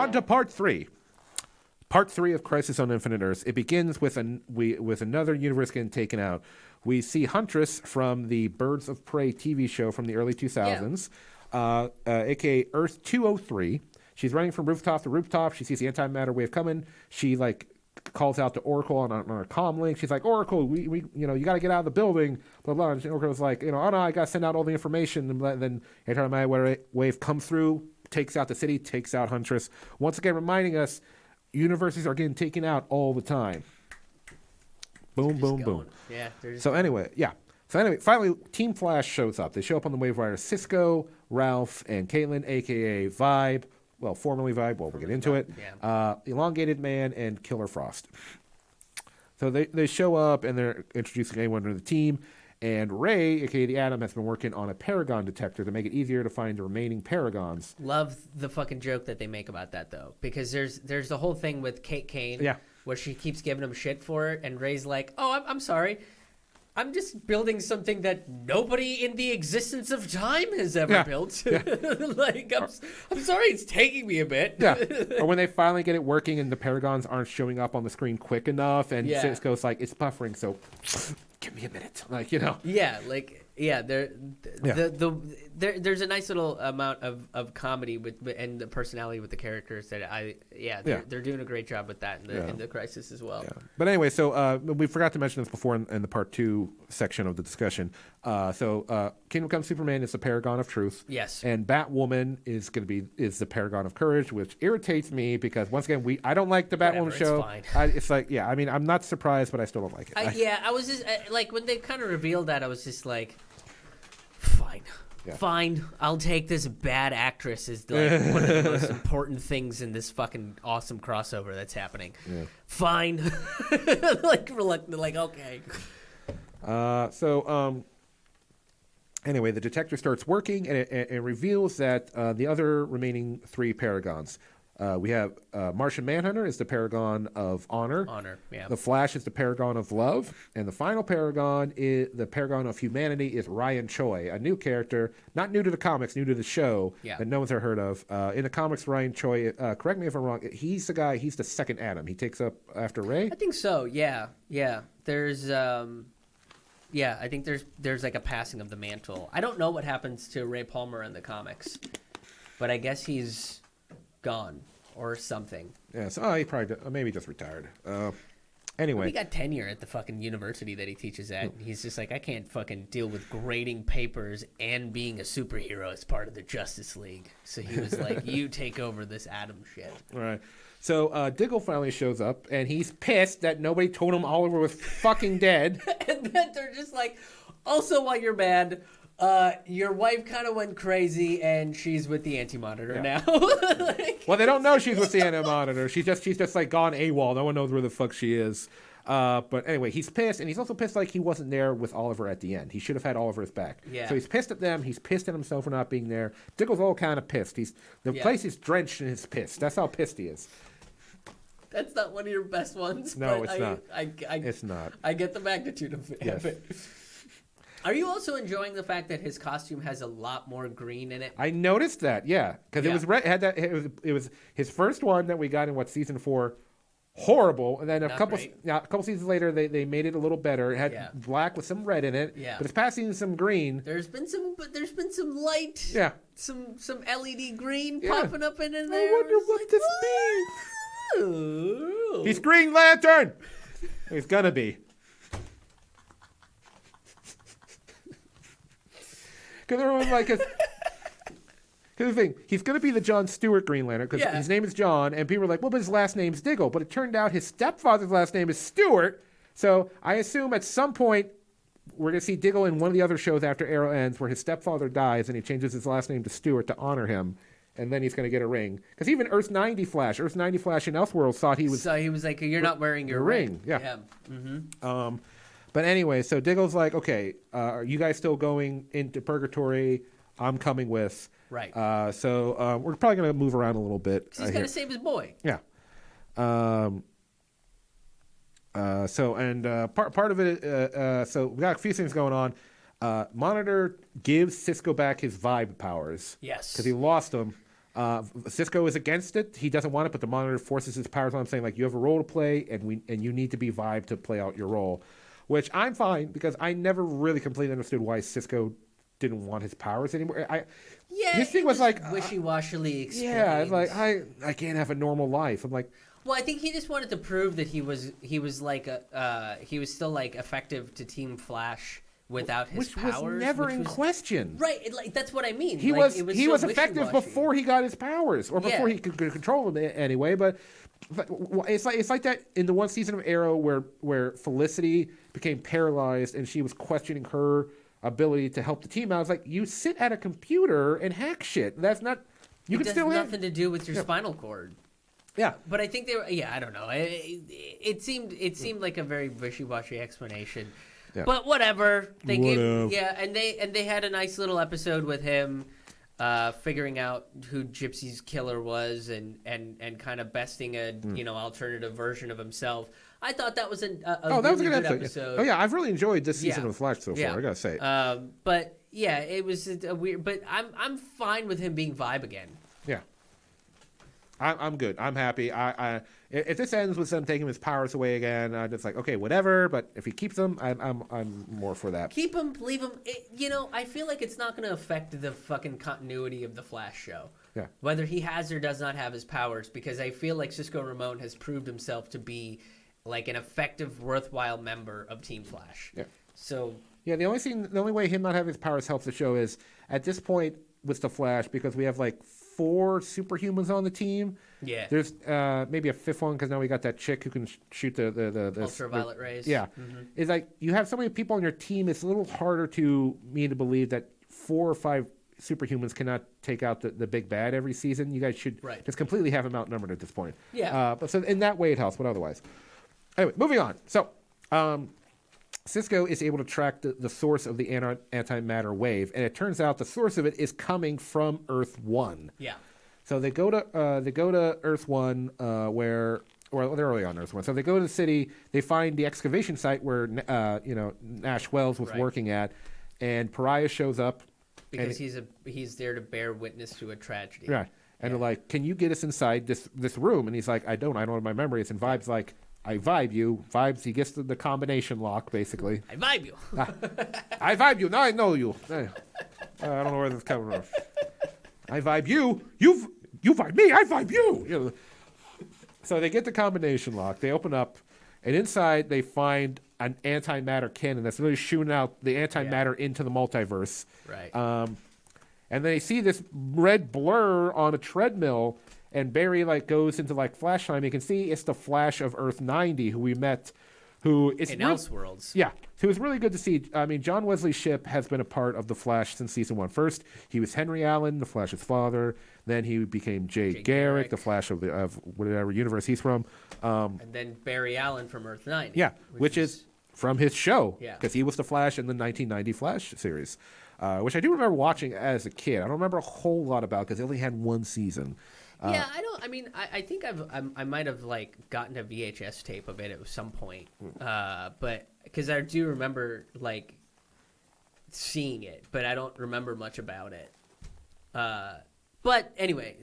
on to part 3. Part 3 of Crisis on Infinite Earths. It begins with another universe getting taken out. We see Huntress from the Birds of Prey TV show from the early 2000s, aka Earth 203. She's running from rooftop to rooftop. She sees the antimatter wave coming. She calls out to Oracle on her comm link. She's like, Oracle, we you got to get out of the building. Blah blah. And Oracle's like, oh no, I got to send out all the information. And then antimatter wave comes through, takes out the city, takes out Huntress. Once again, reminding us, universes are getting taken out all the time. Boom, boom, boom. Yeah. So anyway, finally, Team Flash shows up. They show up on the Wave Rider: Cisco, Ralph, and Caitlin, a.k.a. Vibe. Well, formerly Vibe. Well, we'll get into it. Yeah. Elongated Man and Killer Frost. So they show up, and they're introducing anyone to the team. And Ray, a.k.a. the Atom, has been working on a Paragon detector to make it easier to find the remaining Paragons. Love the fucking joke that they make about that, though. Because there's the whole thing with Kate Kane. Yeah. Where she keeps giving him shit for it, and Ray's like, "Oh, I'm sorry, I'm just building something that nobody in the existence of time has ever built. Yeah. Like, I'm sorry, it's taking me a bit." Yeah. Or when they finally get it working and the Paragons aren't showing up on the screen quick enough, and Cisco's like, "It's buffering, so give me a minute," Yeah, there's a nice little amount of comedy and the personality with the characters that they're doing a great job with that in the Crisis as well. Yeah. But anyway, so we forgot to mention this before in the part 2 section of the discussion. Kingdom Come Superman is the Paragon of Truth. Yes. And Batwoman is the Paragon of Courage, which irritates me because once again I don't like the Batwoman show. It's fine. I'm not surprised, but I still don't like it. I was just like, when they kind of revealed that, I was just like, fine. Yeah. Fine, I'll take this bad actress as one of the most important things in this fucking awesome crossover that's happening. Yeah. Fine. Okay. Anyway, the detector starts working, and it reveals that the other remaining 3 Paragons. We have Martian Manhunter is the Paragon of Honor. Yeah. The Flash is the Paragon of Love. And the final Paragon, the Paragon of Humanity, is Ryan Choi, a new character, not new to the comics, new to the show, that no one's ever heard of. In the comics, Ryan Choi, correct me if I'm wrong, he's the second Atom. He takes up after Ray? I think so, yeah. There's... I think there's like a passing of the mantle. I don't know what happens to Ray Palmer in the comics, but I guess he's gone or something. Yeah, so he probably maybe just retired. Anyway, he got tenure at the fucking university that he teaches at. And he's just like, I can't fucking deal with grading papers and being a superhero as part of the Justice League. So he was like, you take over this Atom shit. All right. So Diggle finally shows up, and he's pissed that nobody told him Oliver was fucking dead. And then they're just like, also while you're mad, your wife kind of went crazy, and she's with the Anti-Monitor now. Well, they don't know she's with the Anti-Monitor. She's just like gone AWOL. No one knows where the fuck she is. But anyway, he's pissed, and he's also pissed like he wasn't there with Oliver at the end. He should have had Oliver's back. Yeah. So he's pissed at them. He's pissed at himself for not being there. Diggle's all kind of pissed. The place is drenched in his piss. That's how pissed he is. That's not one of your best ones. No, but it's not. It's not. I get the magnitude of it. Yes. Are you also enjoying the fact that his costume has a lot more green in it? I noticed that, because it was it was his first one that we got in season 4. Horrible, and then a couple seasons later they made it a little better. It had black with some red in it, but it's passing some green. There's been some light, some LED green popping up in there. I wonder what this means. He's Green Lantern. He's gonna be. Because everyone's like, because the thing, he's gonna be the John Stewart Green Lantern because his name is John, and people are like, well, but his last name's Diggle. But it turned out his stepfather's last name is Stewart. So I assume at some point we're gonna see Diggle in one of the other shows after Arrow ends, where his stepfather dies and he changes his last name to Stewart to honor him. And then he's going to get a ring. Because even Earth 90 Flash in Elseworlds thought he was... So he was like, you're not wearing your ring. Yeah. Mm-hmm. But anyway, so Diggle's like, okay, are you guys still going into Purgatory? I'm coming with. Right. So we're probably going to move around a little bit. He's got to save his boy. Yeah. Part of it, so we got a few things going on. Monitor gives Cisco back his vibe powers. Yes. Because he lost them. Cisco is against it. He doesn't want it, but the Monitor forces his powers on him, saying like, you have a role to play, and you need to be Vibe to play out your role, which I'm fine because I never really completely understood why Cisco didn't want his powers anymore. His thing was like wishy-washily explained. yeah, it's like I can't have a normal life. I'm like, well, I think he just wanted to prove that he was like he was still like effective to Team Flash without his which powers, was never in question. Right, like that's what I mean. He like, was so effective wishy-washy. before he got his powers, or before Yeah. he could control them anyway. But it's like that in the one season of Arrow where Felicity became paralyzed and she was questioning her ability to help the team out. It's like, you sit at a computer and hack shit. That's not. You It can has still have. nothing to do with your spinal cord. Yeah. But I think they were. Yeah, I don't know. It seemed like a very wishy-washy explanation. Yeah. But whatever. They Whatever. gave. Yeah, and they had a nice little episode with him, figuring out who Gypsy's killer was, and kind of besting a alternative version of himself. I thought that was a That was a really good good episode. Oh yeah, I've really enjoyed this season Yeah. of Flash so far. Yeah. I gotta say. But yeah, it was a weird. But I'm fine with him being Vibe again. Yeah. I'm good. I'm happy. If this ends with them taking his powers away again, I'm just like, okay, whatever. But if he keeps them, I'm more for that. Keep him, leave him. I feel like it's not going to affect the fucking continuity of the Flash show. Yeah. Whether he has or does not have his powers, because I feel like Cisco Ramon has proved himself to be like an effective, worthwhile member of Team Flash. Yeah. So. Yeah. The only way him not having his powers helps the show is at this point with the Flash, because we have like 4 superhumans on the team. Yeah. There's maybe a 5th one because now we got that chick who can shoot the ultraviolet rays. Yeah. Mm-hmm. It's like you have so many people on your team. It's a little harder to me to believe that 4 or 5 superhumans cannot take out the big bad every season. You guys should just completely have them outnumbered at this point. Yeah. But so in that way it helps, but otherwise. Anyway, moving on. So Cisco is able to track the source of the antimatter wave, and it turns out the source of it is coming from Earth 1. Yeah. So they go to Earth 1, where they're early on Earth 1. So they go to the city. They find the excavation site where Nash Wells was working at, and Pariah shows up Because he's there to bear witness to a tragedy. Right. And they're like, "Can you get us inside this room?" And he's like, I don't have my memories. And Vibe's like, I vibe you. Vibes, he gets the combination lock, basically. I vibe you. I vibe you. Now I know you. I don't know where this is coming from. I vibe you. You vibe me. I vibe you. So they get the combination lock. They open up, and inside they find an antimatter cannon that's really shooting out the antimatter into the multiverse. Right. And they see this red blur on a treadmill, and Barry goes into Flash time. You can see it's the Flash of Earth 90 who we met, who is in Elseworlds. Yeah, so it was really good to see. I mean, John Wesley Shipp has been a part of the Flash since season 1. First, he was Henry Allen, the Flash's father. Then he became Jay Garrick, the Flash of whatever universe he's from. And then Barry Allen from Earth 90. Yeah, which is from his show, Yeah. because he was the Flash in the 1990 Flash series, which I do remember watching as a kid. I don't remember a whole lot about because it only had 1 season. Yeah, I don't. I mean, I think I might have gotten a VHS tape of it at some point, but because I do remember seeing it, but I don't remember much about it. But anyway,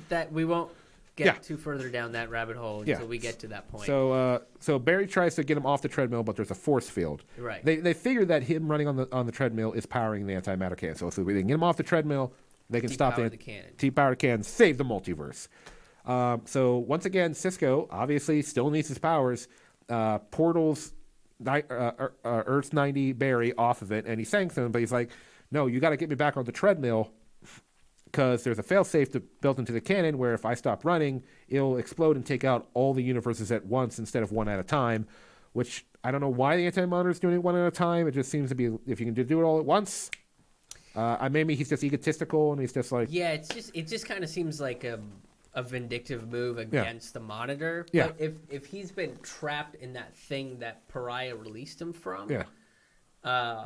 that we won't get too further down that rabbit hole until we get to that point. So Barry tries to get him off the treadmill, but there's a force field. Right. They figure that him running on the treadmill is powering the antimatter cannon. So if they can get him off the treadmill, they can stop the cannon. T-powered cannon, save the multiverse. So once again, Cisco obviously still needs his powers. Portals Earth 90 Barry off of it, and he's saying to him, but he's like, "No, you got to get me back on the treadmill." Because there's a failsafe built into the cannon where if I stop running, it'll explode and take out all the universes at once instead of one at a time, which I don't know why the anti-monitor is doing it one at a time. It just seems to be if you can do it all at once. Maybe he's just egotistical and he's just like... Yeah, it just kind of seems like a vindictive move against the Monitor. Yeah. But if he's been trapped in that thing that Pariah released him from... Yeah.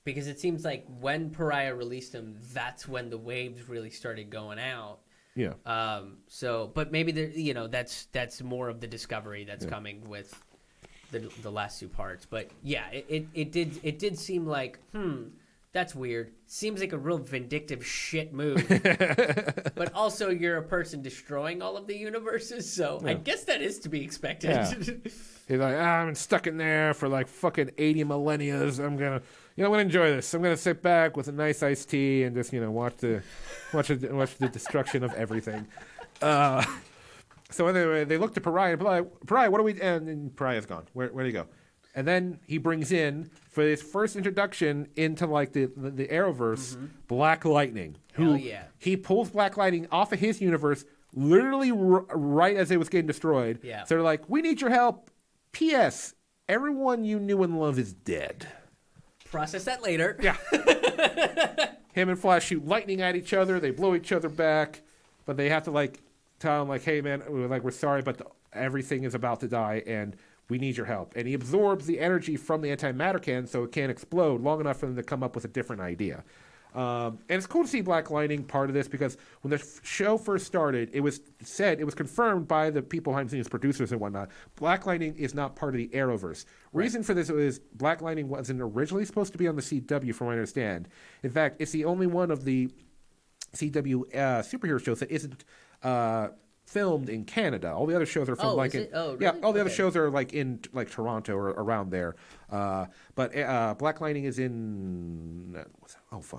Because it seems like when Pariah released him, that's when the waves really started going out. Yeah. But maybe that's more of the discovery that's coming with the last 2 parts. But yeah, it did seem like That's weird. Seems like a real vindictive shit move. But also, you're a person destroying all of the universes, so I guess that is to be expected. Yeah. He's like, I've been stuck in there for like fucking 80 millennias. I'm gonna enjoy this. I'm gonna sit back with a nice iced tea and just watch the destruction of everything. So anyway, they look to Pariah. Pariah, what do we? And Pariah's gone. Where did he go? And then he brings in, for his first introduction into like the Arrowverse, Black Lightning. Hell yeah. He pulls Black Lightning off of his universe literally right as it was getting destroyed. Yeah. So they're like, we need your help. P.S. Everyone you knew and love is dead. Process that later. Yeah. Him and Flash shoot lightning at each other. They blow each other back. But they have to like tell him like, hey, man, we're sorry, but everything is about to die, and we need your help. And he absorbs the energy from the antimatter can so it can't explode long enough for them to come up with a different idea. And it's cool to see Black Lightning part of this because when the show first started, it was confirmed by the people behind the scenes, producers and whatnot, Black Lightning is not part of the Arrowverse. Reason for this is Black Lightning wasn't originally supposed to be on the CW, from what I understand. In fact, it's the only one of the CW superhero shows that isn't filmed in Canada. All the other shows are filmed really? yeah. All the other Okay. shows are like in like Toronto or around there. But Black Lightning is in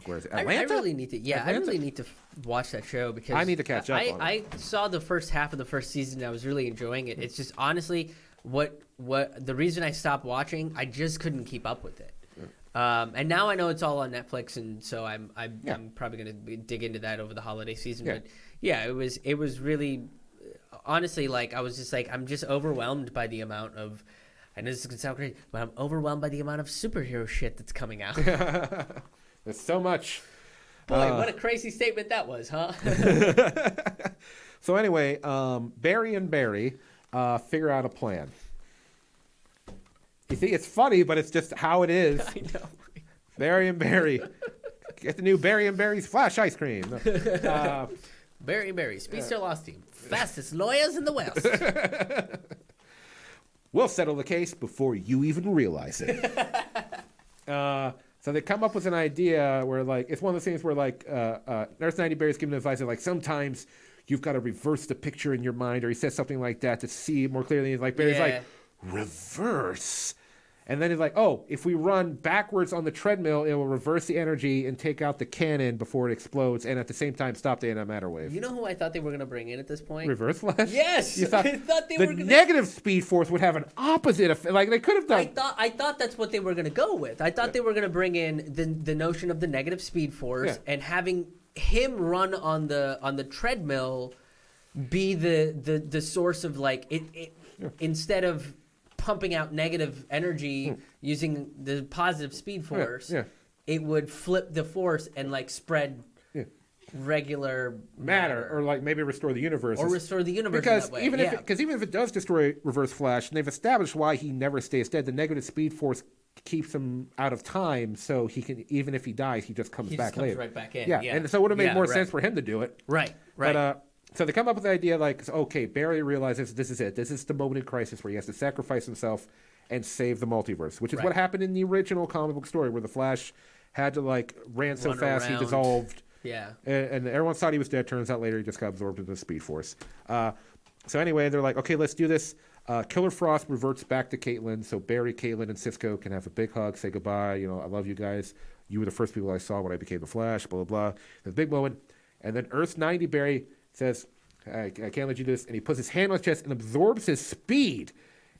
where is it? Atlanta. I really need to. Yeah, Atlanta? I really need to watch that show because I need to catch up on it. I saw the first half of the first season. And I was really enjoying it. It's just honestly what the reason I stopped watching. I just couldn't keep up with it. And now I know it's all on Netflix, and so I'm probably gonna dig into that over the holiday season. Yeah. But yeah, it was really honestly like I was just like I'm just overwhelmed by the amount of. I know this is gonna sound crazy, but I'm overwhelmed by the amount of superhero shit that's coming out. There's so much. Boy, what a crazy statement that was, huh? So anyway, Barry and Barry figure out a plan. You see, it's funny, but it's just how it is. I know. Barry and Barry. Get the new Barry and Barry's Flash ice cream. Barry and Barry, Speedster Lost Team, fastest lawyers in the West. We'll settle the case before you even realize it. So they come up with an idea where, like, it's one of those things where, like, Nurse 90 Barry's giving advice that, like, sometimes you've got to reverse the picture in your mind, or he says something like that to see it more clearly. And like Barry's like, reverse. And then he's like, oh, if we run backwards on the treadmill, it will reverse the energy and take out the cannon before it explodes, and at the same time stop the antimatter wave. You know who I thought they were going to bring in at this point? Reverse Flash? Yes! You thought I thought they the were going to... negative speed force would have an opposite effect. Like, they could have done... I thought that's what they were going to go with. I thought they were going to bring in the notion of the negative speed force and having him run on the treadmill be the source of, like, it instead of pumping out negative energy using the positive speed force, it would flip the force and like spread regular matter, or like maybe restore the universe, or restore the universe because in that way. even if it does destroy Reverse Flash, and they've established why he never stays dead, the negative speed force keeps him out of time, so he can, even if he dies, he just comes back later. Right back in. And so it would have made more sense for him to do it. Right. But, so they come up with the idea like, okay, Barry realizes this is it. This is the moment in crisis where he has to sacrifice himself and save the multiverse, which is what happened in the original comic book story where the Flash had to like ran so fast he dissolved. Yeah. And everyone thought he was dead. Turns out later he just got absorbed into the Speed Force. So anyway, they're like, okay, let's do this. Killer Frost reverts back to Caitlin, so Barry, Caitlin, and Cisco can have a big hug, say goodbye. You know, I love you guys. You were the first people I saw when I became the Flash. Blah blah blah. The big moment, and then Earth 90 Barry says, I can't let you do this. And he puts his hand on his chest and absorbs his speed.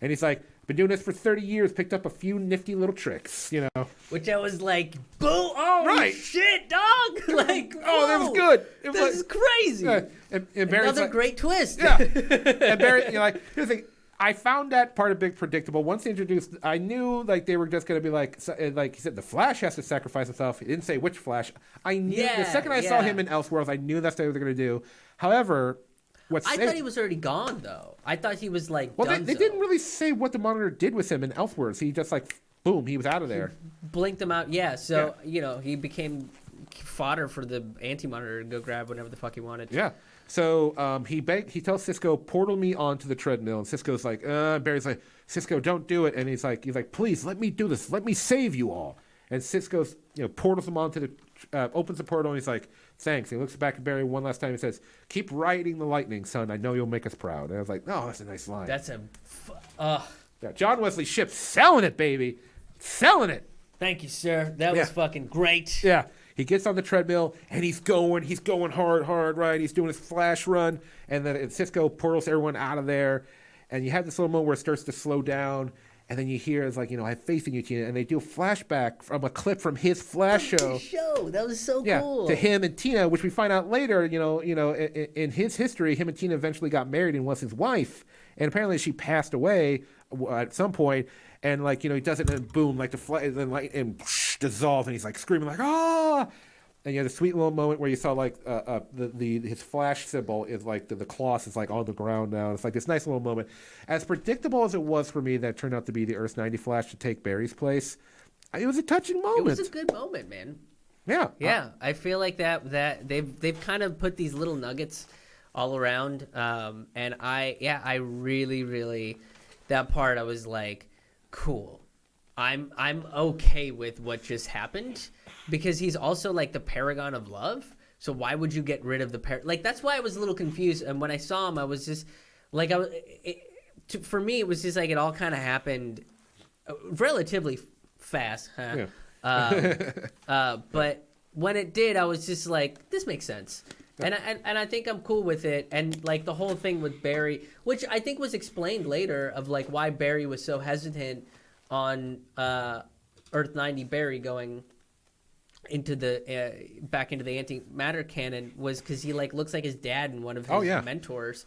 And he's like, been doing this for 30 years, picked up a few nifty little tricks, you know. Which I was like, boo, oh, shit, dog. Like, oh, that was good. This is crazy. And Barry's another great twist. Yeah. And Barry, you're like, here's the thing. I found that part a bit predictable. Once they introduced, I knew like they were just going to be like he said, the Flash has to sacrifice himself. He didn't say which Flash. I knew the second I saw him in Elseworlds, I knew that's what they were going to do. However, I thought he was already gone, though. I thought he was like. Well, they didn't really say what the Monitor did with him in Elseworlds. He just like, boom, he was out of there. Blinked him out, yeah. So you know, he became fodder for the Anti-Monitor to go grab whatever the fuck he wanted. Yeah. So he tells Cisco, portal me onto the treadmill, and Cisco's like, Barry's like, Cisco, don't do it, and he's like, please let me do this, let me save you all. And Cisco's, portals him onto opens the portal, and he's like, thanks. He looks back at Barry one last time and says, keep riding the lightning, son. I know you'll make us proud. And I was like, oh, that's a nice line. That's Yeah, John Wesley Shipp selling it, baby. Selling it. Thank you, sir. That was fucking great. Yeah. He gets on the treadmill, and he's going hard, right? He's doing his flash run, and then Cisco portals everyone out of there. And you have this little moment where it starts to slow down, and then you hear it's like, I have faith in you, Tina. And they do a flashback from a clip from his Flash show. That was so cool. To him and Tina, which we find out later, in his history, him and Tina eventually got married and was his wife. And apparently she passed away at some point. And he does it, and then boom, then light and dissolve, and he's like screaming like, ah! And you have a sweet little moment where you saw his Flash symbol is like the cross is like on the ground now. It's like this nice little moment. As predictable as it was for me, that turned out to be the Earth 90 Flash to take Barry's place. It was a touching moment. It was a good moment, man. Yeah, I feel like that they've kind of put these little nuggets all around, and I really that part I was like, cool. I'm okay with what just happened, because he's also like the paragon of love. So why would you get rid of the that's why I was a little confused. And when I saw him, I was just like, for me, it was just like it all kind of happened relatively fast, huh? Yeah. But when it did, I was just like, this makes sense. And I think I'm cool with it. And like the whole thing with Barry, which I think was explained later, of like why Barry was so hesitant on Earth 90 Barry going into the back into the antimatter canon, was because he like looks like his dad and one of his mentors.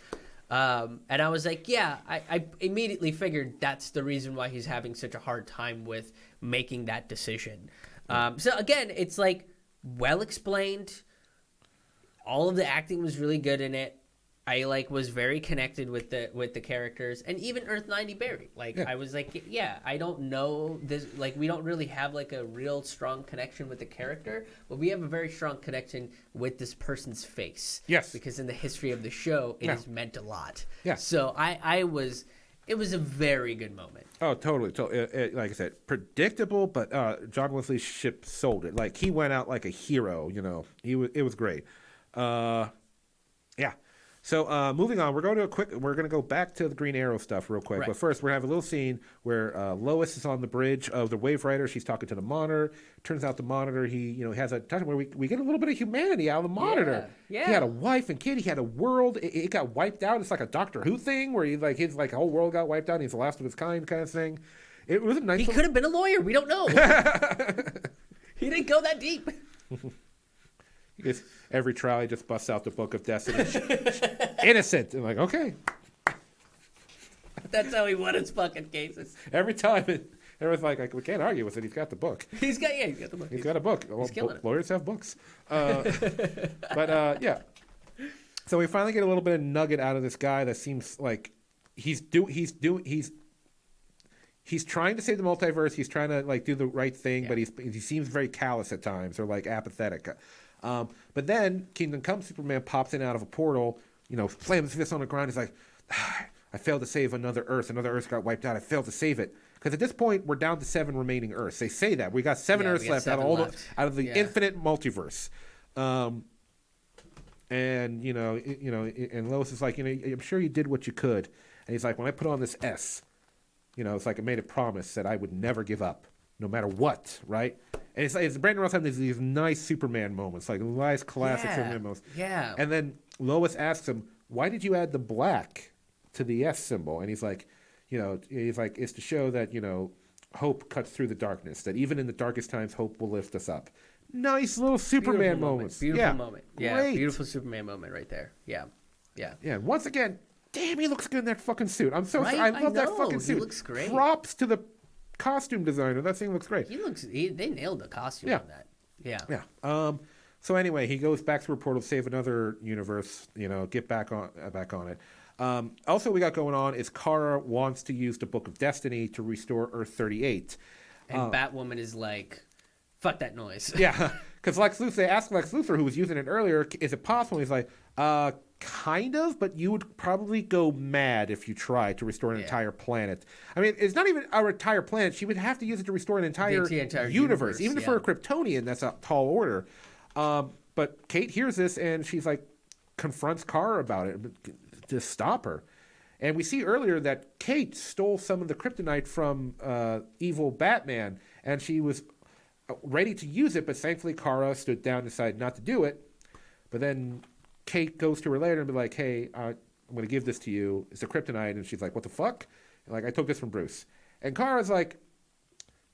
And I was like, I immediately figured that's the reason why he's having such a hard time with making that decision. So again, it's like well explained. All of the acting was really good in it. I was very connected with the characters, and even Earth 90 Barry. I was like, I don't know this. We don't really have a real strong connection with the character, but we have a very strong connection with this person's face. Yes, because in the history of the show, it has meant a lot. Yeah. So it was a very good moment. Oh, totally. Like I said, predictable, but John Wesley Shipp sold it. He went out like a hero. It was great. Yeah. So moving on, we're going to go back to the Green Arrow stuff real quick. Right. But first, we're going to have a little scene where Lois is on the bridge of the Wave Rider. She's talking to the Monitor. Turns out the Monitor, he has a touch where we get a little bit of humanity out of the Monitor. Yeah. He had a wife and kid. He had a world. It got wiped out. It's like a Doctor Who thing where his whole world got wiped out. And he's the last of his kind of thing. It was a nice. He could have been a lawyer. We don't know. He didn't go that deep. Because every trial he just busts out the Book of Destiny. Innocent. I'm like, okay. That's how he won his fucking cases. Every time everyone's like, we can't argue with it. He's got the book. He's got the book. He's got a book. He's killing it. Lawyers have books. But yeah. So we finally get a little bit of nugget out of this guy that seems like he's trying to save the multiverse. He's trying to do the right thing, but he seems very callous at times or apathetic. But then Kingdom Come Superman pops in out of a portal, slams his fist on the ground. He's like, I failed to save another Earth. Another Earth got wiped out. I failed to save it. Because at this point, we're down to 7 remaining Earths. They say that. We got 7 Earths left out of the infinite multiverse. And, and Lois is like, I'm sure you did what you could. And he's like, when I put on this S, it's like I made a promise that I would never give up, no matter what, right? And it's Brandon Ross having these nice Superman moments, nice classic Superman moments. Yeah. And then Lois asks him, why did you add the black to the S symbol? And he's like, it's to show that, hope cuts through the darkness, that even in the darkest times, hope will lift us up. Nice little Superman moments. Beautiful moment. Yeah, great. Beautiful Superman moment right there. Yeah. Yeah. Yeah. Once again, damn, he looks good in that fucking suit. I'm so sorry. I love that fucking suit. He looks great. Props to the costume designer. That thing looks great. They nailed the costume on that. Yeah. Yeah. So anyway, he goes back through a portal to save another universe, get back on it. Also we got going on is Kara wants to use the Book of Destiny to restore Earth 38. And Batwoman is like, fuck that noise. Yeah. Because they asked Lex Luthor, who was using it earlier, is it possible? He's like, kind of, but you would probably go mad if you tried to restore an entire planet. I mean, it's not even our entire planet. She would have to use it to restore an entire universe. Even for a Kryptonian, that's a tall order. But Kate hears this, and she's like, confronts Kara about it to stop her. And we see earlier that Kate stole some of the kryptonite from evil Batman, and she was ready to use it, but thankfully Kara stood down and decided not to do it. But then Kate goes to her later and be like, hey, I'm going to give this to you. It's a kryptonite. And she's like, what the fuck? And like, I took this from Bruce. And Kara's like,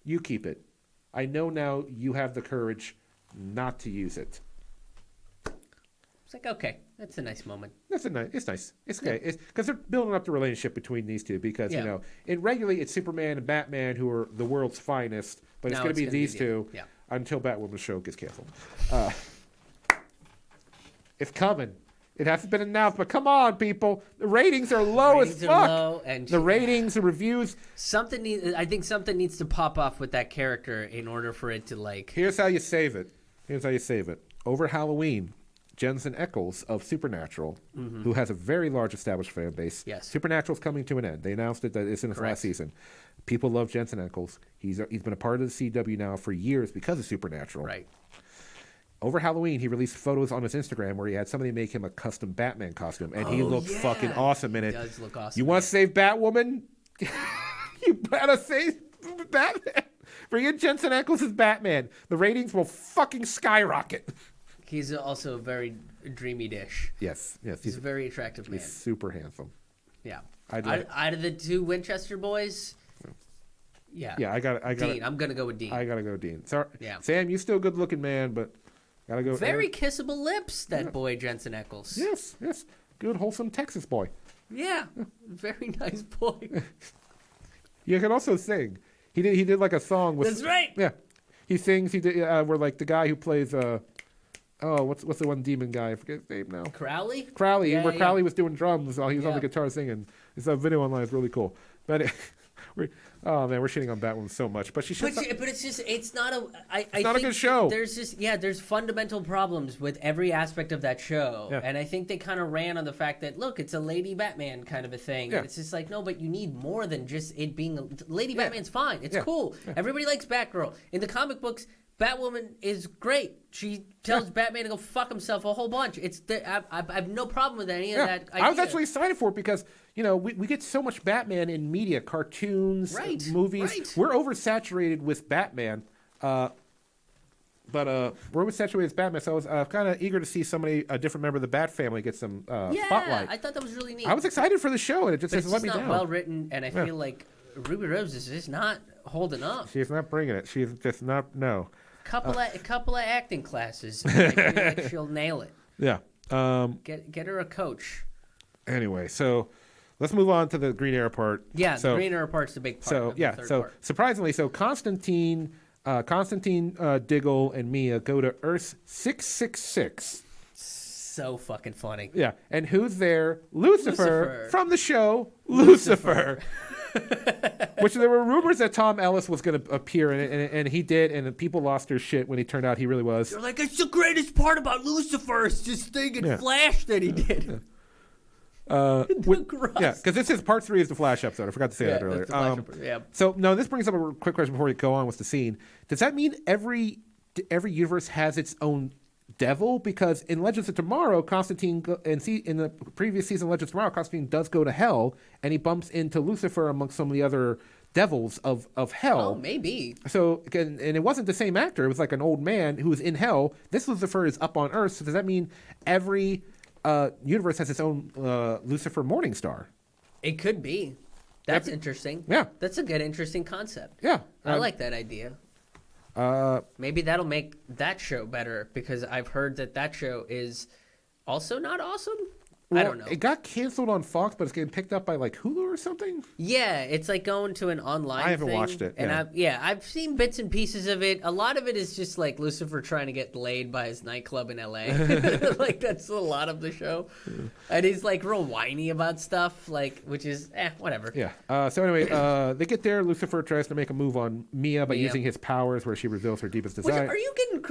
you keep it. I know now you have the courage not to use it. It's like, okay, that's a nice moment. It's nice. It's okay. It's because they're building up the relationship between these two because, you know, regularly it's Superman and Batman who are the world's finest, but it's going to be these two until Batwoman's show gets canceled. It's coming. It hasn't been announced, but come on, people. The ratings are low as fuck. Low and the ratings, the reviews. I think something needs to pop off with that character in order for it to like. Here's how you save it. Over Halloween, Jensen Ackles of Supernatural, who has a very large established fan base. Yes. Supernatural's coming to an end. They announced it that it's in its last season. People love Jensen Ackles. He's been a part of the CW now for years because of Supernatural. Right. Over Halloween, he released photos on his Instagram where he had somebody make him a custom Batman costume, and he looked fucking awesome in it. He does look awesome. You want to save Batwoman? You better save Batman. Bring in Jensen Ackles as Batman. The ratings will fucking skyrocket. He's also a very dreamy dish. Yes. He's a very attractive man. He's super handsome. Yeah. Out of the two Winchester boys, yeah, I got Dean. I'm gonna go with Dean. I gotta go Dean. Sorry, yeah. Sam, you still good looking man, but gotta go. Very kissable lips, that boy Jensen Ackles. Yes, good wholesome Texas boy. Yeah, very nice boy. You can also sing. He did like a song with. That's right. Yeah, he sings. He did. We're like the guy who plays. What's the one demon guy? I forget his name now. Crowley. Yeah, Crowley was doing drums while he was on the guitar singing. This video online is really cool. But we're shitting on Batwoman so much. But she should. But it's just it's not a. It's not a good show. There's fundamental problems with every aspect of that show, and I think they kind of ran on the fact that look, it's a Lady Batman kind of a thing. Yeah. And it's just like no, but you need more than just it being Lady Batman's fine. It's cool. Yeah. Everybody likes Batgirl in the comic books. Batwoman is great. She tells Batman to go fuck himself a whole bunch. I have no problem with any of that idea. I was actually excited for it because, we get so much Batman in media, cartoons, movies. Right. We're oversaturated with Batman. We're oversaturated with Batman, so I was kind of eager to see a different member of the Bat family get some spotlight. I thought that was really neat. I was excited for the show, and it just hasn't let me down. It's not well written, and I feel like Ruby Rose is just not holding up. She's not bringing it. She's just not, no. Couple of acting classes. And I feel like she'll nail it. Yeah. Get her a coach. Anyway, so let's move on to the Green Arrow part. Yeah, the Green Arrow part's the big part. Surprisingly, Constantine, Diggle, and Mia go to Earth 666. So fucking funny. Yeah, and who's there? Lucifer. From the show Lucifer. Which there were rumors that Tom Ellis was going to appear in it, and he did, and people lost their shit when he turned out he really was. They're like, it's the greatest part about Lucifer is this thing in Flash that he did. Because this is part 3 is the Flash episode. I forgot to say that earlier. So, no, this brings up a quick question before we go on with the scene. Does that mean every universe has its own devil? Because in Legends of Tomorrow, Constantine, in the previous season of Legends of Tomorrow, Constantine does go to hell, and he bumps into Lucifer amongst some of the other devils of hell. Oh, maybe. So, and it wasn't the same actor. It was like an old man who was in hell. This Lucifer is up on Earth. So does that mean every universe has its own Lucifer Morningstar? It could be. That's interesting. Yeah. That's a good, interesting concept. Yeah. I like that idea. Maybe that'll make that show better because I've heard that show is also not awesome. I don't know. It got canceled on Fox, but it's getting picked up by like Hulu or something. Yeah, it's like going to an online. I haven't thing, watched it. And I've seen bits and pieces of it. A lot of it is just like Lucifer trying to get laid by his nightclub in LA. Like that's a lot of the show, and he's like real whiny about stuff, like which is whatever. Yeah. So anyway, they get there. Lucifer tries to make a move on Mia by using his powers, where she reveals her deepest desire. Are you getting?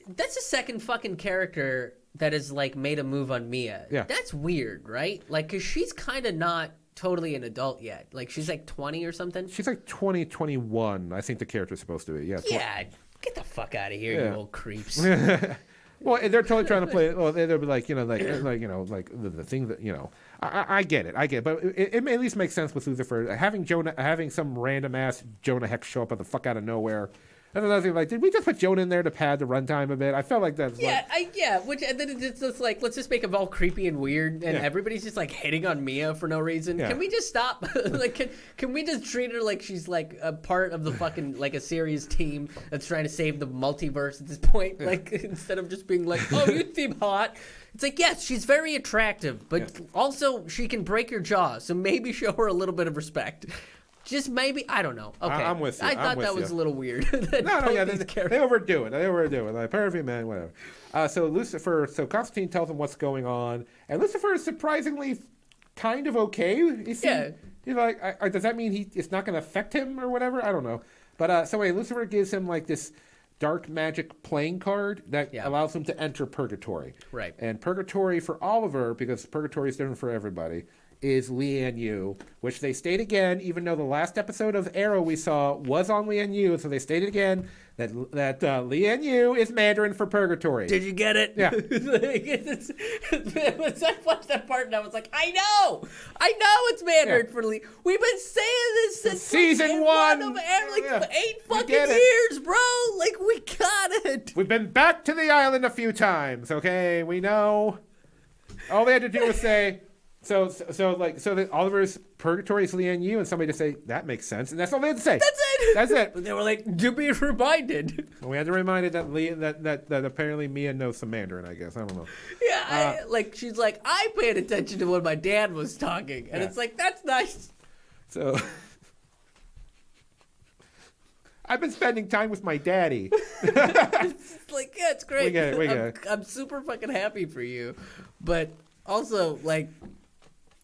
That's the second fucking character that has like made a move on Mia. Yeah. That's weird, right? Like, cause she's kind of not totally an adult yet. Like, she's like 20 or something. She's like 20, 21, I think the character's supposed to be. Yeah. Yeah, get the fuck out of here, Yeah. you old creeps. Well, and they're totally trying to play. Well, they'll be like, like the thing that I get it, but it may at least make sense with Lucifer having some random ass Jonah Hex show up at the fuck out of nowhere. And another thing, like, did we just put Jonah in there to pad the runtime a bit? I felt like that's Which and then it's just like, let's just make him all creepy and weird, and everybody's just like hitting on Mia for no reason. Yeah. Can we just stop? Like, can we just treat her like she's like a part of the fucking like a series team that's trying to save the multiverse at this point? Like, instead of just being like, oh, you seem hot. It's like, yes, she's very attractive, but also she can break your jaw, so maybe show her a little bit of respect. Just maybe, I don't know. Okay, I'm with you. I thought that was a little weird. They overdo it. Like perfect man, whatever. So Constantine tells him what's going on, and Lucifer is surprisingly kind of okay. He's like, does that mean it's not going to affect him or whatever? I don't know. But so anyway, Lucifer gives him like this dark magic playing card that allows him to enter Purgatory. Right. And Purgatory for Oliver, because Purgatory is different for everybody, is Lian Yu, which they state again, even though the last episode of Arrow we saw was on Lian Yu, so they stated again that Lian Yu is Mandarin for Purgatory. Did you get it? Yeah. I watched that part and I was like, I know it's Mandarin for Lee. We've been saying this since season one of Arrow, 8 fucking get it. years, bro. Like, we got it. We've been back to the island a few times, okay? We know. All they had to do was say, so that Oliver's Purgatory is Lian Yu, and somebody to say, that makes sense, and that's all they had to say. That's it. They were like, to be reminded. And we had to remind it that apparently Mia knows some Mandarin, I guess. I don't know. Yeah, she's like, I paid attention to when my dad was talking, and it's like, that's nice. So I've been spending time with my daddy. It's like, yeah, it's great. We get it. I'm super fucking happy for you, but also like,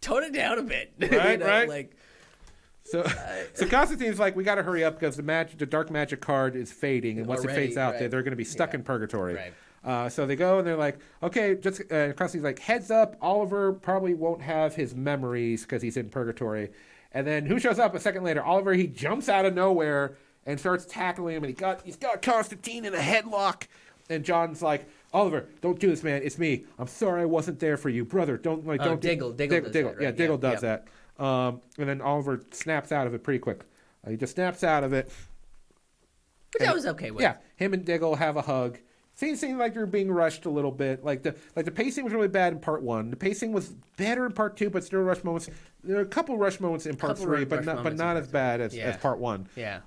tone it down a bit. Right, right. Like, so Constantine's like, we got to hurry up because the dark magic card is fading, and once it fades out, they're going to be stuck in Purgatory. Right. So they go and they're like, okay, Constantine's like, heads up, Oliver probably won't have his memories because he's in Purgatory. And then who shows up a second later? Oliver, he jumps out of nowhere and starts tackling him, and he's got Constantine in a headlock. And John's like, Oliver, don't do this, man. It's me. I'm sorry I wasn't there for you, brother. Don't. Diggle does that, right? Yeah, Diggle does that. And then Oliver snaps out of it pretty quick. He just snaps out of it. Which I was okay with. Yeah, him and Diggle have a hug. Seems like you're being rushed a little bit. Like the pacing was really bad in part 1. The pacing was better in part 2, but still rush moments. There are a couple rush moments in part 3, but not as bad as part 1. Yeah.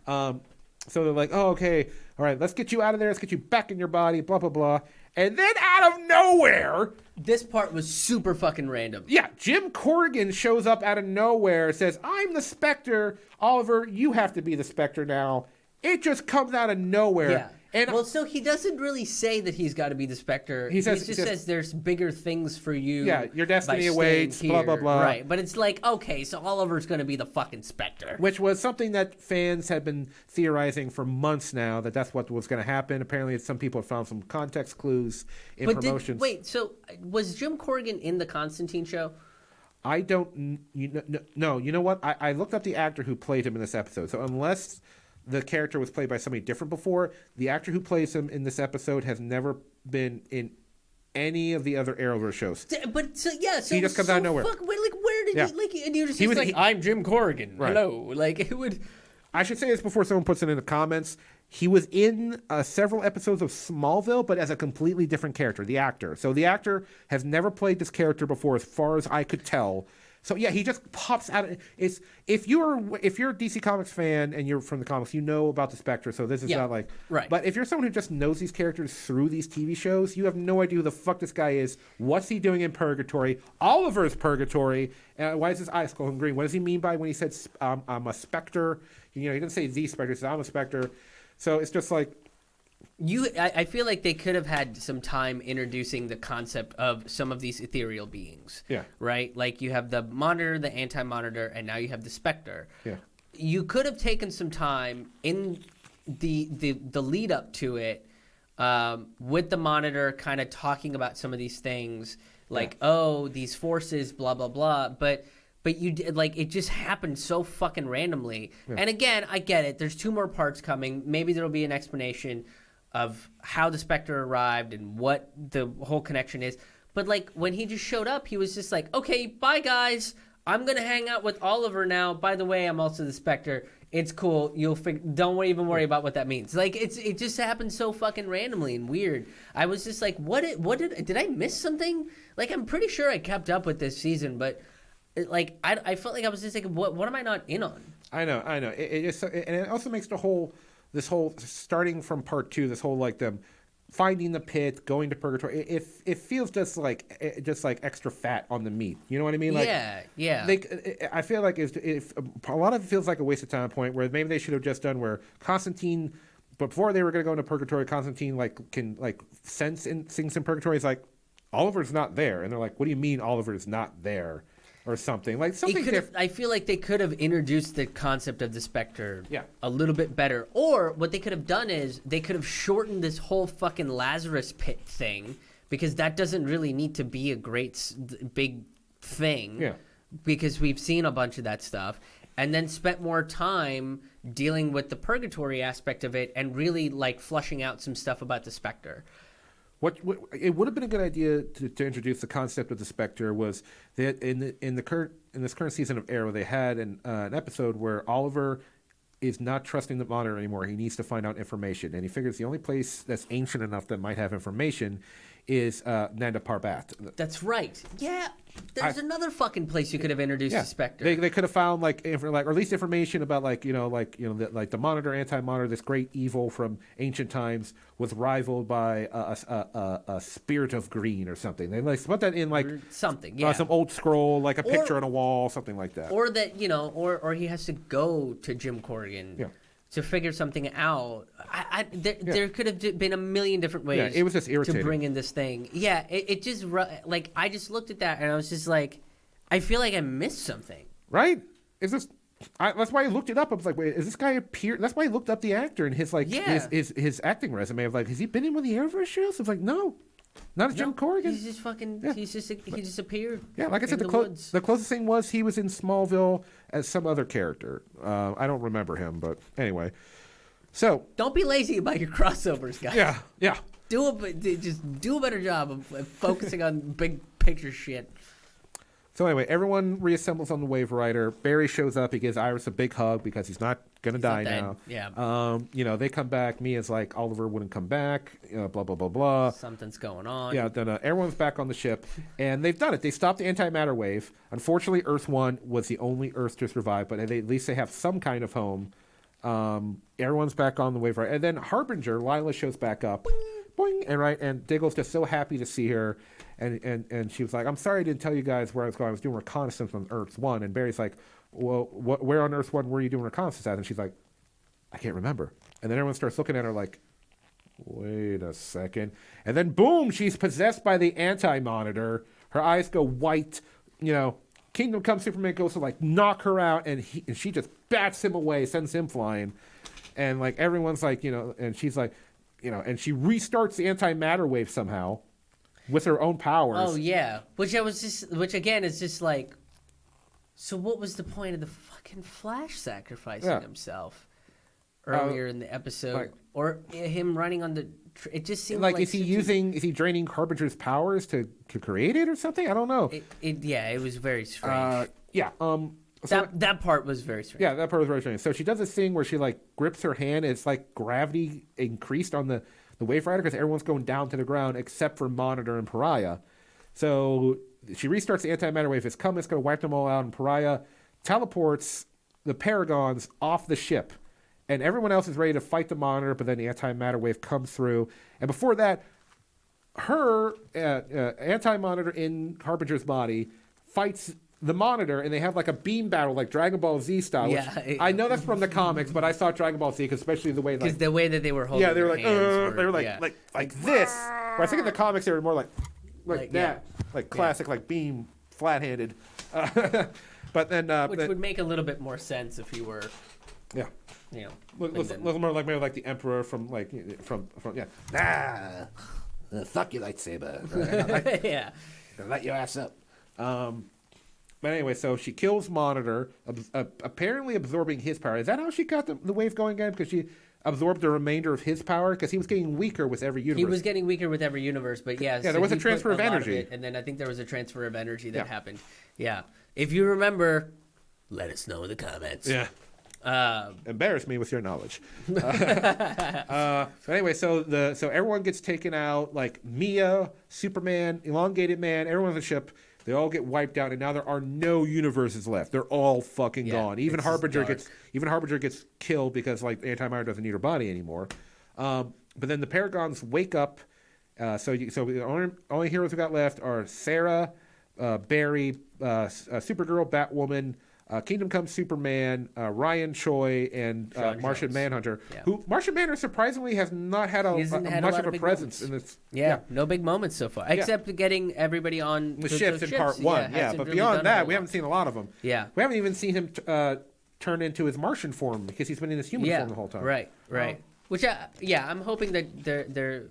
So they're like, oh, okay, all right, let's get you out of there. Let's get you back in your body, blah, blah, blah. And then out of nowhere... This part was super fucking random. Yeah, Jim Corrigan shows up out of nowhere, says, I'm the Spectre. Oliver, you have to be the Spectre now. It just comes out of nowhere. Yeah. And so he doesn't really say that he's got to be the Spectre. He just says there's bigger things for you. Yeah, your destiny by awaits, staying blah, here. blah, blah. Right, but it's like, okay, so Oliver's going to be the fucking Spectre. Which was something that fans had been theorizing for months now, that's what was going to happen. Apparently, some people have found some context clues in promotions. So was Jim Corrigan in the Constantine show? I don't... No, you know what? I looked up the actor who played him in this episode. So unless the character was played by somebody different before, the actor who plays him in this episode has never been in any of the other Arrowverse shows. But so he just comes out of nowhere. Where did and you're just I'm Jim Corrigan. Right. Hello. Like, it would... I should say this before someone puts it in the comments. He was in several episodes of Smallville, but as a completely different character, the actor. So the actor has never played this character before, as far as I could tell. So yeah, he just pops out. If you're a DC Comics fan and you're from the comics, you know about the Spectre. So this is not like right. But if you're someone who just knows these characters through these TV shows, you have no idea who the fuck this guy is. What's he doing in Purgatory? Oliver's Purgatory. Why is his eyes glowing green? What does he mean by when he said I'm a Spectre? You know, he didn't say the Spectre. He said I'm a Spectre. So it's just like. I feel like they could have had some time introducing the concept of some of these ethereal beings. Yeah. Right? Like, you have the Monitor, the Anti-Monitor, and now you have the Spectre. Yeah. You could have taken some time in the lead up to it with the Monitor kind of talking about some of these things, like, oh, these forces, blah, blah, blah. But you did, like, it just happened so fucking randomly. Yeah. And again, I get it. There's 2 more parts coming. Maybe there'll be an explanation of how the Spectre arrived and what the whole connection is. But, like, when he just showed up, he was just like, okay, bye, guys. I'm going to hang out with Oliver now. By the way, I'm also the Spectre. It's cool. Don't even worry about what that means. Like, it just happened so fucking randomly and weird. I was just like, did I miss something? Like, I'm pretty sure I kept up with this season, but like, I felt like I was just like, what am I not in on? I know. And it also makes this whole starting from part 2, this whole like them finding the pit, going to purgatory. It feels just like extra fat on the meat. You know what I mean? Like, yeah. I feel like if a lot of it feels like a waste of time point where maybe they should have just done where Constantine, before they were going to go into purgatory, Constantine can sense things in purgatory. It's like Oliver's not there, and they're like, "What do you mean Oliver's not there?" Or something like something different. I feel like they could have introduced the concept of the Spectre Yeah. a little bit better. Or what they could have done is they could have shortened this whole fucking Lazarus pit thing, because that doesn't really need to be a great big thing. Yeah. Because we've seen a bunch of that stuff. And then spent more time dealing with the purgatory aspect of it and really like flushing out some stuff about the Spectre. What it would have been a good idea to introduce the concept of the Spectre was that in this current season of Arrow, they had an episode where Oliver is not trusting the Monitor anymore. He needs to find out information, and he figures the only place that's ancient enough that might have information is Nanda Parbat. That's right. Yeah, there's another fucking place you could have introduced the Spectre. They could have found or at least information about the Monitor, Anti-Monitor, this great evil from ancient times was rivaled by a spirit of green or something. They put that in something, some old scroll, like a picture on a wall, something like that. Or that or he has to go to Jim Corrigan. Yeah. To figure something out. There could have been a million different ways. Yeah, it was just irritating to bring in this thing. Yeah, it just like I just looked at that and I was just like, I feel like I missed something. Right? Is this? That's why I looked it up. I was like, wait, is this guy appear? That's why I looked up the actor and his his acting resume of like, has he been in one of the Arrowverse shows? I was like, no. Not as Jim Corrigan. He's just fucking. Yeah. He just appeared. Yeah, like I said, the closest thing was he was in Smallville as some other character. I don't remember him, but anyway. So don't be lazy about your crossovers, guys. Yeah. Just do a better job of focusing on big picture shit. So anyway, everyone reassembles on the Wave Rider. Barry shows up. He gives Iris a big hug because he's not gonna die now. Yeah. They come back. Mia's like, Oliver wouldn't come back. Blah blah blah blah. Something's going on. Yeah. Then everyone's back on the ship, and they've done it. They stopped the antimatter wave. Unfortunately, Earth 1 was the only Earth to survive, but at least they have some kind of home. Everyone's back on the Wave Rider, and then Harbinger, Lila shows back up. Boing, and Diggle's just so happy to see her. And she was like, I'm sorry I didn't tell you guys where I was going. I was doing reconnaissance on Earth 1. And Barry's like, well, where on Earth 1 were you doing reconnaissance at? And she's like, I can't remember. And then everyone starts looking at her like, wait a second. And then, boom, she's possessed by the Anti-Monitor. Her eyes go white. Kingdom Come Superman goes to, knock her out. And she just bats him away, sends him flying. And, everyone's like, and she's like, and she restarts the antimatter wave somehow. With her own powers. Oh yeah, which again is just like, so what was the point of the fucking Flash sacrificing himself earlier in the episode, or him running on the? It just seemed like is he draining Harbinger's powers to create it or something? I don't know. It was very strange. That part was very strange. Yeah, that part was very strange. So she does this thing where she grips her hand. It's like gravity increased on the Wave Rider because everyone's going down to the ground except for Monitor and Pariah. So she restarts the antimatter wave. It's going to wipe them all out. And Pariah teleports the Paragons off the ship. And everyone else is ready to fight the Monitor, but then the antimatter wave comes through. And before that, her anti-Monitor in Harbinger's body fights the Monitor, and they have a beam battle like Dragon Ball Z style. Yeah, I know that's from the comics, but I thought Dragon Ball Z, especially the way the way that they were holding. Yeah, they were they were like this. But I think in the comics they were more like that, classic beam flat-handed. But then which would make a little bit more sense if you were you know. Looks more like maybe like the Emperor from yeah. Fuck your lightsaber. Yeah. Light your ass up. But anyway, so she kills Monitor, apparently absorbing his power. Is that how she got the wave going again? Because she absorbed the remainder of his power? Because he was getting weaker with every universe. He was getting weaker with every universe, but yeah. Yeah, there was a transfer of energy. And then I think there was a transfer of energy that happened. Yeah. If you remember, let us know in the comments. Yeah. Embarrass me with your knowledge. But anyway, so everyone gets taken out, like Mia, Superman, Elongated Man, everyone on the ship. They all get wiped out, and now there are no universes left. They're all fucking gone. Even Harbinger gets killed because like Antimatter doesn't need her body anymore. But then the Paragons wake up. So the only heroes we got left are Sarah, Barry, Supergirl, Batwoman, Kingdom Come Superman, Ryan Choi, and Martian Manhunter. Yeah. Who Martian Manhunter surprisingly has not had much of a presence in this. Yeah, no big moments so far, except getting everybody on the ships in part one. Yeah, but really beyond that, we haven't seen a lot of them. Yeah, we haven't even seen him turn into his Martian form because he's been in his human form the whole time. Right. Which I'm hoping that they're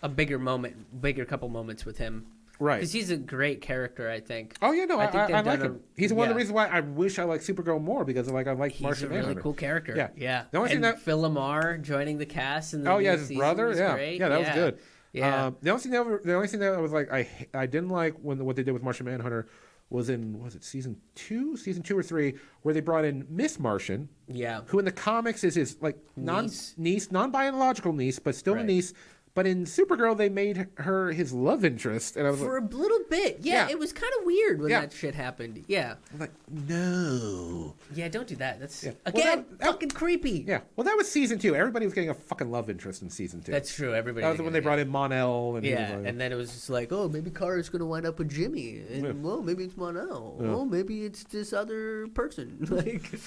a bigger couple moments with him. Right. Because he's a great character, I think. Oh, yeah, no, I like him. He's one of the reasons why I wish I liked Supergirl more, because I like Martian Manhunter. He's a really cool character. Yeah. The only thing that Phil Lamar joining the cast in the his brother? Was great. Yeah, that was good. Yeah. The only thing that I was like, I didn't like what they did with Martian Manhunter was season 2 or 3, where they brought in Miss Martian. Yeah. Who in the comics is his like non-biological niece, but still a niece. But in Supergirl, they made her his love interest, and I was for a little bit. Yeah, it was kind of weird when that shit happened. Yeah, I'm like, no. Yeah, don't do that. That's again fucking creepy. Yeah, well, that was season 2. Everybody was getting a fucking love interest in season 2. That's true. Everybody. That was when they brought in Mon-El, and and then it was just like, oh, maybe Kara's gonna wind up with Jimmy, and well, maybe it's Mon-El. Yeah. Oh, maybe it's this other person. Like.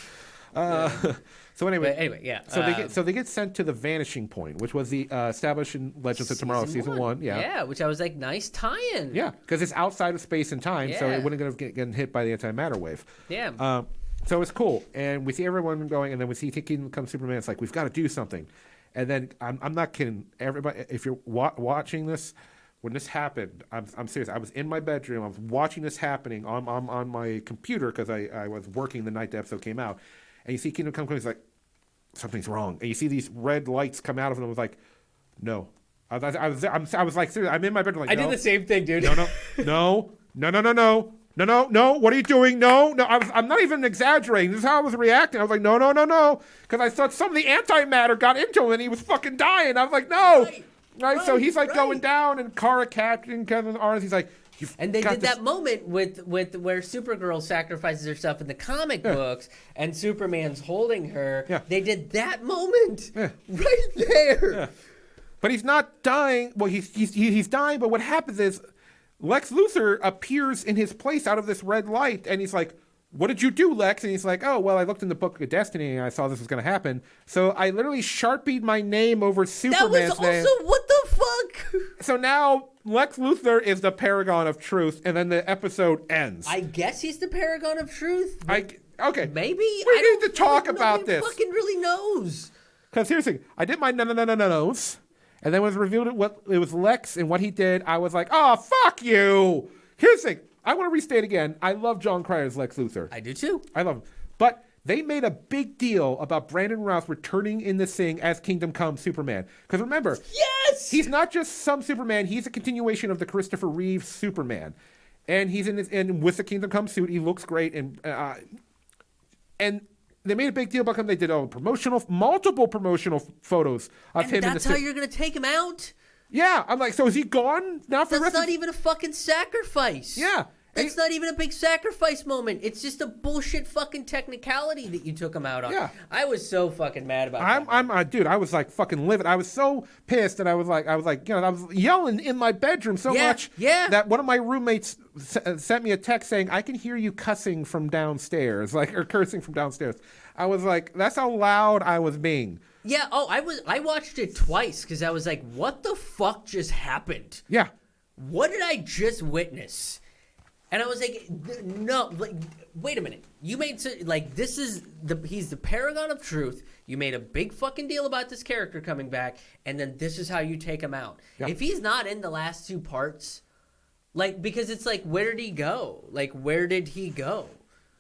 So anyway, So they get sent to the Vanishing Point, which was the established in Legends of Tomorrow season 1. Yeah, which I was like, nice tie-in. Yeah, because it's outside of space and time, so it wouldn't have gotten hit by the antimatter wave. Yeah. So it's cool, and we see everyone going, and then we see Kingdom Come Superman. It's like, we've got to do something, and then I'm not kidding. Everybody, if you're watching this. When this happened, I'm serious. I was in my bedroom. I was watching this happening on my computer because I was working the night the episode came out. And you see Kingdom Come, it's like, something's wrong. And you see these red lights come out of it. I was like, no. I was like, seriously, I'm in my bedroom. Like, I did the same thing, dude. No. What are you doing? No. I'm not even exaggerating. This is how I was reacting. I was like, no. Because I thought some of the antimatter got into him and he was fucking dying. I was like, no. Right. So he's like going down, and Kara catching Kevin's arms. He's like, and they did that moment with where Supergirl sacrifices herself in the comic books, and Superman's holding her. Yeah. They did that moment right there. Yeah. But he's not dying. Well, he's dying. But what happens is Lex Luthor appears in his place out of this red light, and he's like, what did you do, Lex? And he's like, oh, well, I looked in the Book of Destiny and I saw this was going to happen. So I literally Sharpied my name over Superman's name. That was also, what the fuck? So now Lex Luthor is the paragon of truth, and then the episode ends. I guess he's the paragon of truth. Okay. Maybe. We need to talk about this. Nobody fucking really knows. Because here's the thing. I did my no-no-no-no-nos, and then when it was revealed what it was Lex and what he did, I was like, oh, fuck you. Here's the thing. I want to restate again. I love John Cryer's Lex Luthor. I do too. I love him. But they made a big deal about Brandon Routh returning in this thing as Kingdom Come Superman. Because remember, he's not just some Superman. He's a continuation of the Christopher Reeve Superman. And he's in with the Kingdom Come suit. He looks great. And they made a big deal about him. They did multiple promotional photos of him in the suit. That's how you're going to take him out? Yeah. I'm like, so is he gone now for the rest of... That's not even a fucking sacrifice. Yeah. It's not even a big sacrifice moment. It's just a bullshit fucking technicality that you took him out on. Yeah. I was so fucking mad about that. Dude, I was like fucking livid. I was so pissed, and I was like, I was yelling in my bedroom so much that one of my roommates sent me a text saying, I can hear you cussing from downstairs, or cursing from downstairs. I was like, that's how loud I was being. Yeah. Oh, I watched it twice because I was like, what the fuck just happened? Yeah. What did I just witness? And I was like, no, like, wait a minute. You made like he's the paragon of truth. You made a big fucking deal about this character coming back, and then this is how you take him out. Yeah. If he's not in the last two parts, like, because it's like, where did he go? Like, where did he go?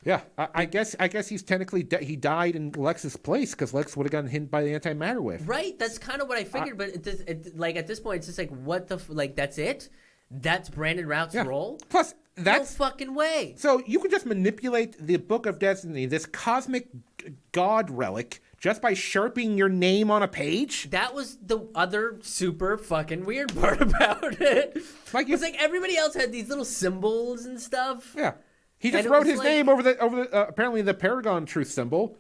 Yeah, I guess he's technically he died in Lex's place because Lex would have gotten hit by the antimatter wave. Right, that's kind of what I figured. But like at this point, it's just like, what the like? That's it. That's Brandon Routh's role. Plus, that's no fucking way. So you can just manipulate the Book of Destiny, this cosmic god relic, just by sharping your name on a page. That was the other super fucking weird part about it. Like it's like everybody else had these little symbols and stuff. Yeah, he just And it wrote was his like- name over the apparently the Paragon Truth symbol.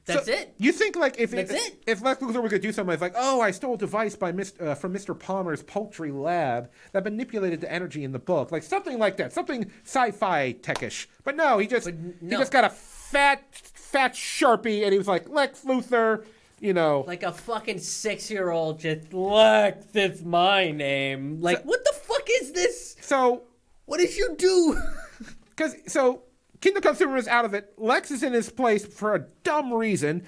That's it. You think like if That's it. if Lex Luthor were going to do something, it's like, oh, I stole a device from Mr. Palmer's poultry lab that manipulated the energy in the book, like something like that, something sci-fi techish. But no, he just got a fat Sharpie, and he was like, Lex Luthor, you know, Like a fucking 6-year-old just, Lex, it's my name. Like, what the fuck is this? so What did you do? so Kingdom Come Superman is out of it. Lex is in his place for a dumb reason,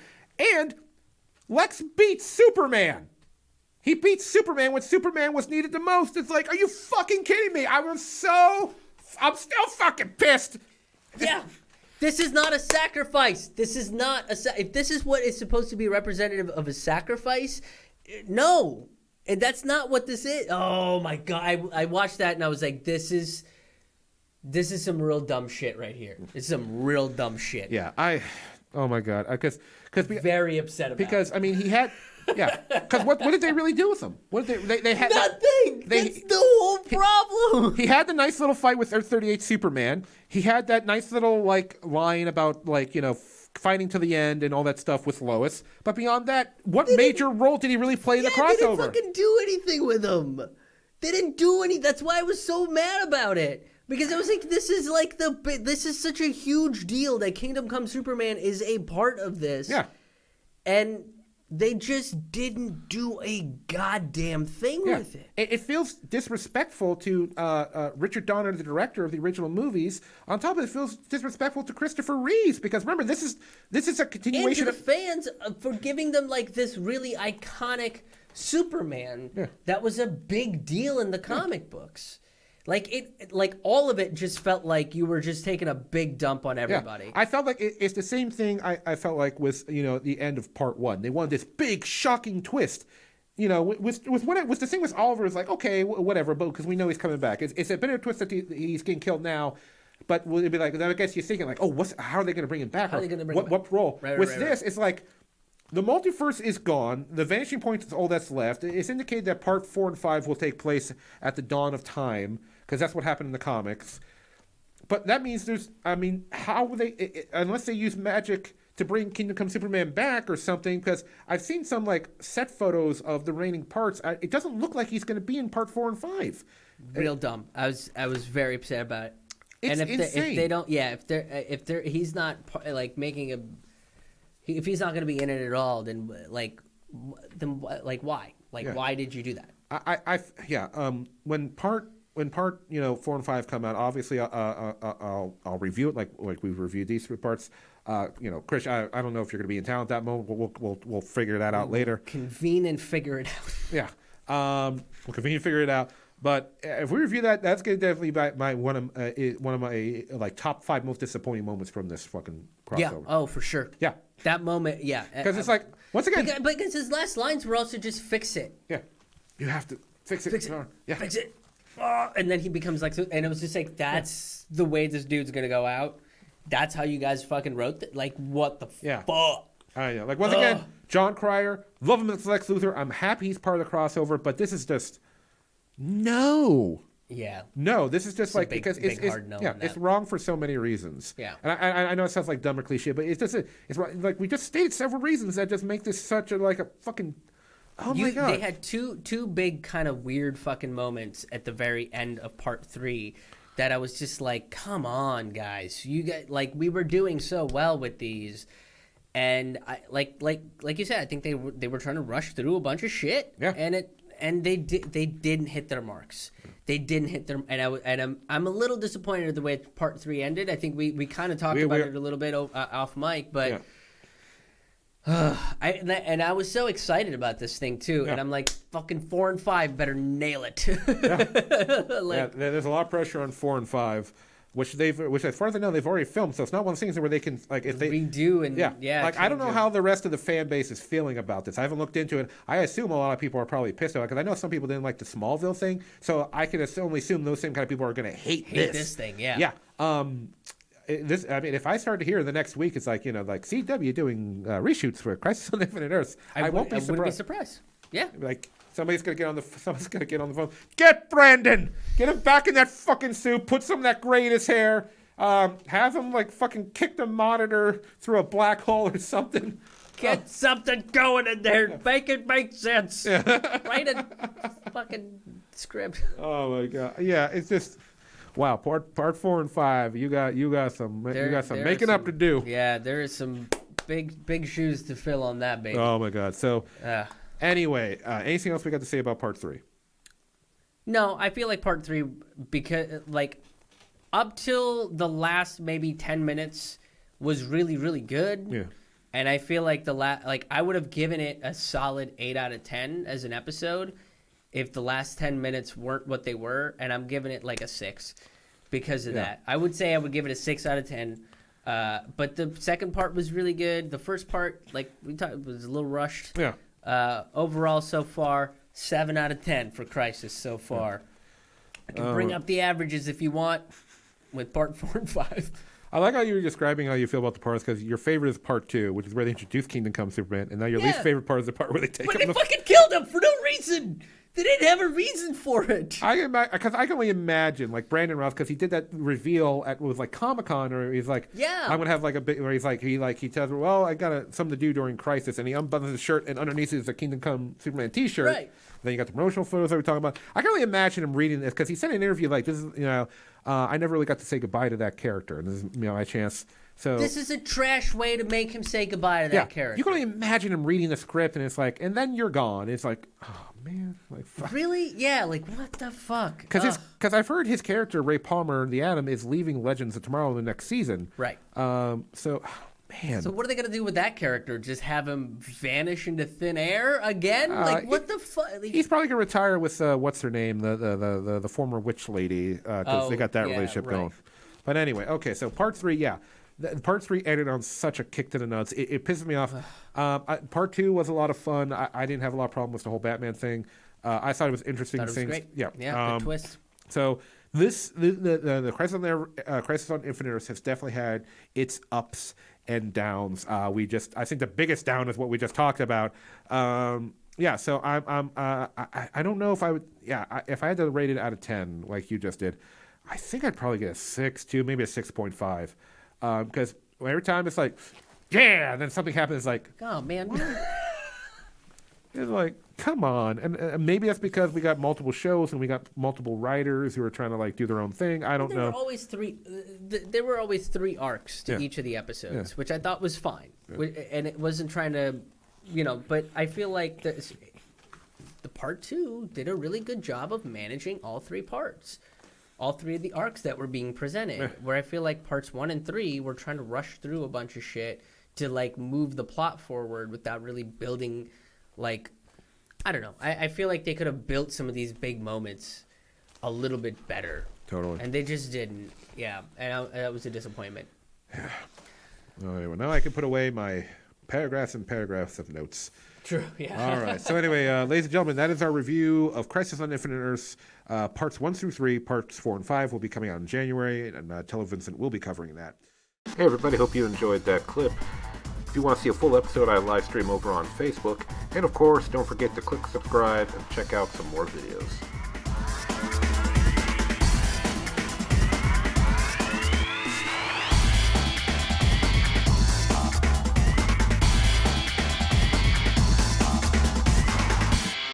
and Lex beats Superman. He beats Superman when Superman was needed the most. It's like, are you fucking kidding me? I'm still fucking pissed. Yeah. This is not a sacrifice. This is not if this is what is supposed to be representative of a sacrifice, no. And that's not what this is. Oh my god. I watched that and I was like, this is some real dumb shit right here. This is some real dumb shit. Yeah, oh my god, because Very upset about because I mean he had because what did they really do with him? What did they had nothing. That's the whole problem. He had the nice little fight with Earth 38 Superman. He had that nice little like line about like, you know, fighting to the end and all that stuff with Lois. But beyond that, what major role did he really play in the crossover? They didn't fucking do anything with him. They didn't do any. That's why I was so mad about it. Because I was like, this is such a huge deal that Kingdom Come Superman is a part of this. Yeah. And they just didn't do a goddamn thing with it. It feels disrespectful to Richard Donner, the director of the original movies. On top of it, it feels disrespectful to Christopher Reeves because remember, this is a And to continuation the of fans for giving them like this really iconic Superman that was a big deal in the comic books. Like all of it just felt like you were just taking a big dump on everybody. I felt like it's the same thing I felt like with, you know, the end of part one. They wanted this big shocking twist. You know, with what it was, the thing with Oliver is like, okay, whatever, but because we know he's coming back. It's a bit of a twist that he's getting killed now, but will it be like, I guess you're thinking like, oh, how are they going to bring him back? How are they gonna bring him back? What role? Right, with right, this, it's like the multiverse is gone. The vanishing point is all that's left. It's indicated that part 4 and 5 will take place at the dawn of time because that's what happened in the comics. But that means how would they, unless they use magic to bring Kingdom Come Superman back or something, because I've seen some like set photos of the remaining parts. It doesn't look like he's going to be in part 4 and 5. Real dumb. I was very upset about it. It's and if insane. they don't, he's not like making if he's not going to be in it at all, then why? Like why did you do that? When part 4 and 5 come out, obviously I'll review it like we've reviewed these 3 parts. Chris, I don't know if you're going to be in town at that moment. We'll figure that out later. Convene and figure it out. Yeah, we'll convene and figure it out. But if we review that, that's going to definitely be one of my like top 5 most disappointing moments from this fucking crossover. Yeah. Oh, for sure. Yeah. That moment. Yeah. Because it's like once again. Because his last lines were also just fix it. Yeah. You have to fix it. Fix it. Yeah. Fix it. And then he becomes like, and it was just like, that's the way this dude's gonna go out. That's how you guys fucking wrote that. Like, what the fuck? I know. Like once again, John Cryer, love him as Lex Luthor. I'm happy he's part of the crossover, but this is just no. Yeah. No, this is just It's like a big, because big hard no on it's that. wrong for so many reasons. Yeah. And I know it sounds like dumb or cliche, but it's just it's like we just stated several reasons that just make this such a fucking. Oh my god! They had two big kind of weird fucking moments at the very end of part 3 that I was just like, come on, guys, you guys, like we were doing so well with these, and I like you said, I think they were trying to rush through a bunch of shit, Yeah. and and they didn't hit their marks. They didn't hit their, and I'm a little disappointed at the way part 3 ended. I think we kind of talked about it a little bit off mic, but. Yeah. I was so excited about this thing too, and I'm like, fucking 4 and 5 better nail it. There's a lot of pressure on 4 and 5, which as far as I know, they've already filmed. So it's not one of those things where they can like if they redo and like I don't know how the rest of the fan base is feeling about this. I haven't looked into it. I assume a lot of people are probably pissed about it because I know some people didn't like the Smallville thing. So I can only assume those same kind of people are going to hate this thing. Yeah. If I start to hear the next week, it's like like CW doing reshoots for Crisis on Infinite Earths. I won't be surprised. Wouldn't be surprised. Yeah, like someone's gonna get on the phone. Get Brandon, get him back in that fucking suit. Put some of that gray in his hair. Have him like fucking kick the monitor through a black hole or something. Get something going in there. Make it make sense. Write a fucking script. Oh my god. Yeah, it's just. Wow, part 4 and 5, you got some making up to do. Yeah, there is some big shoes to fill on that, baby. Oh my god. So anyway, anything else we got to say about part 3? No, I feel like part 3 because like up till the last maybe 10 minutes was really really good. Yeah. And I feel like I would have given it a solid 8 out of 10 as an episode. If the last 10 minutes weren't what they were, and I'm giving it like a 6 because of that. I would say I would give it a 6 out of 10. But the second part was really good. The first part, like we talked, was a little rushed. Yeah. Overall, so far, 7 out of 10 for Crisis so far. I can bring up the averages if you want with part 4 and 5. I like how you were describing how you feel about the parts because your favorite is part 2, which is where they introduce Kingdom Come Superman, and now your least favorite part is the part where they take him. But they fucking killed him for no reason. They didn't have a reason for it. Because I can only imagine, like Brandon Routh, because he did that reveal at was like Comic-Con, or he's like, I'm gonna have like a bit where he's like he tells me, well, I got something to do during Crisis, and he unbuttons his shirt, and underneath is a Kingdom Come Superman T-shirt. Right. Then you got the promotional photos that we're talking about. I can only imagine him reading this because he said in an interview like, this is I never really got to say goodbye to that character, and this is my chance. So this is a trash way to make him say goodbye to that character. You can only imagine him reading the script, and it's like, and then you're gone. It's like, oh man, like fuck. Really? Yeah, like what the fuck? Because I've heard his character Ray Palmer, the Atom, is leaving Legends of Tomorrow in the next season. Right. So, man. So what are they gonna do with that character? Just have him vanish into thin air again? Like what the fuck? He's probably gonna retire with what's her name, the former witch lady, because they got that relationship going. But anyway, okay. So part 3, Part 3 ended on such a kick to the nuts. It pisses me off. Part 2 was a lot of fun. I didn't have a lot of problem with the whole Batman thing. I thought it was interesting. Thought it was things. great. Yeah, good twist. So the Crisis on Infinite Earths has definitely had its ups and downs. I think the biggest down is what we just talked about. So I don't know if I would. If I had to rate it out of 10 like you just did, I think I'd probably get a 6 too, maybe a 6.5. Because every time it's like, and then something happens, it's like, oh man, it's like, come on. And maybe that's because we got multiple shows and we got multiple writers who are trying to like do their own thing. I don't know. There were always three arcs to each of the episodes, which I thought was fine, and it wasn't trying to, But I feel like the part 2 did a really good job of managing all 3 parts. All 3 of the arcs that were being presented, where I feel like parts 1 and 3 were trying to rush through a bunch of shit to like move the plot forward without really building, like, I don't know. I feel like they could have built some of these big moments a little bit better. Totally. And they just didn't. Yeah, and that was a disappointment. Yeah. Well, now I can put away my paragraphs and paragraphs of notes. True, yeah. All right. So anyway, ladies and gentlemen, that is our review of Crisis on Infinite Earths. Parts 1 through 3, parts 4 and 5 will be coming out in January, and Tele Vincent will be covering that. Hey everybody, hope you enjoyed that clip. If you want to see a full episode, I live stream over on Facebook. And of course, don't forget to click subscribe and check out some more videos.